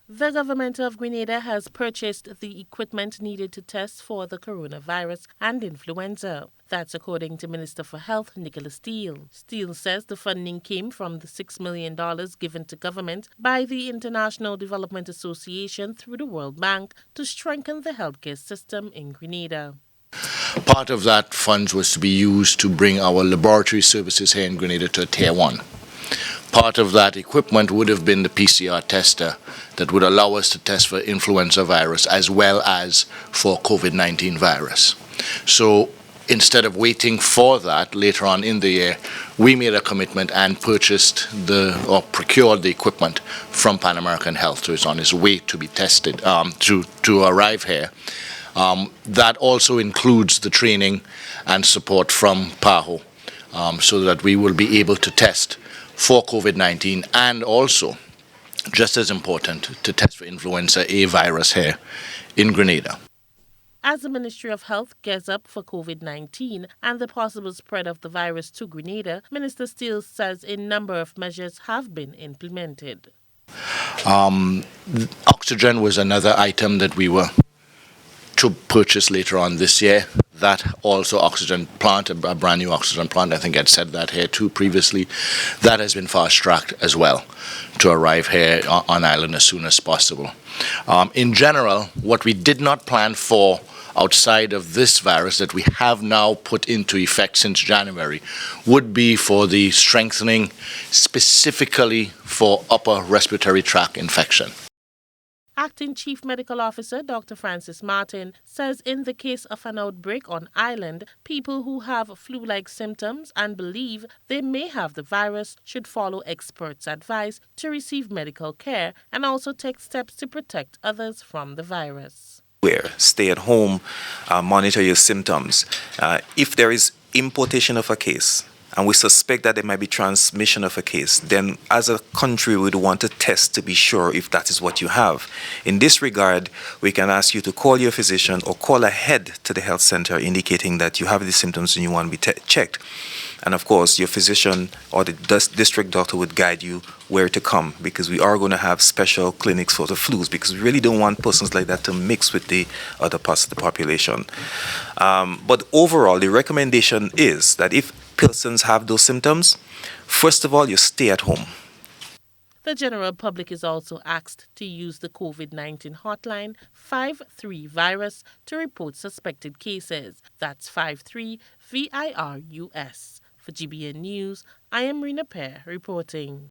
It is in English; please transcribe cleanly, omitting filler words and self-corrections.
The government of Grenada has purchased the equipment needed to test for the coronavirus and influenza. That's according to Minister for Health, Nicholas Steele. Steele says the funding came from the $6 million given to government by the International Development Association through the World Bank to strengthen the healthcare system in Grenada. Part of that funds was to be used to bring our laboratory services here in Grenada to a tier 1. Part of that equipment would have been the PCR tester that would allow us to test for influenza virus as well as for COVID-19 virus. So instead of waiting for that later on in the year, we made a commitment and procured the equipment from Pan American Health. So it's on its way to be tested, to arrive here. That also includes the training and support from PAHO, so that we will be able to test for COVID-19 and also, just as important, to test for influenza A virus here in Grenada. As the Ministry of Health gears up for COVID-19 and the possible spread of the virus to Grenada, Minister Steele says a number of measures have been implemented. Oxygen was another item that we were to purchase later on this year. That also oxygen plant, a brand new oxygen plant, I think I'd said that here too previously, that has been fast-tracked as well to arrive here on island as soon as possible. In general, what we did not plan for outside of this virus that we have now put into effect since January would be for the strengthening specifically for upper respiratory tract infection. Acting Chief Medical Officer Dr. Francis Martin says in the case of an outbreak on island, people who have flu-like symptoms and believe they may have the virus should follow experts' advice to receive medical care and also take steps to protect others from the virus. Stay at home, monitor your symptoms. If there is importation of a case, and we suspect that there might be transmission of a case, then as a country we would want to test to be sure if that is what you have. In this regard, we can ask you to call your physician or call ahead to the health center indicating that you have these symptoms and you want to be checked. And of course, your physician or the district doctor would guide you where to come, because we are going to have special clinics for the flus, because we really don't want persons like that to mix with the other parts of the population. But overall, the recommendation is that if persons have those symptoms, first of all, you stay at home. The general public is also asked to use the COVID-19 hotline 53-VIRUS to report suspected cases. That's 53-VIRUS. For GBN News, I am Rena Pear reporting.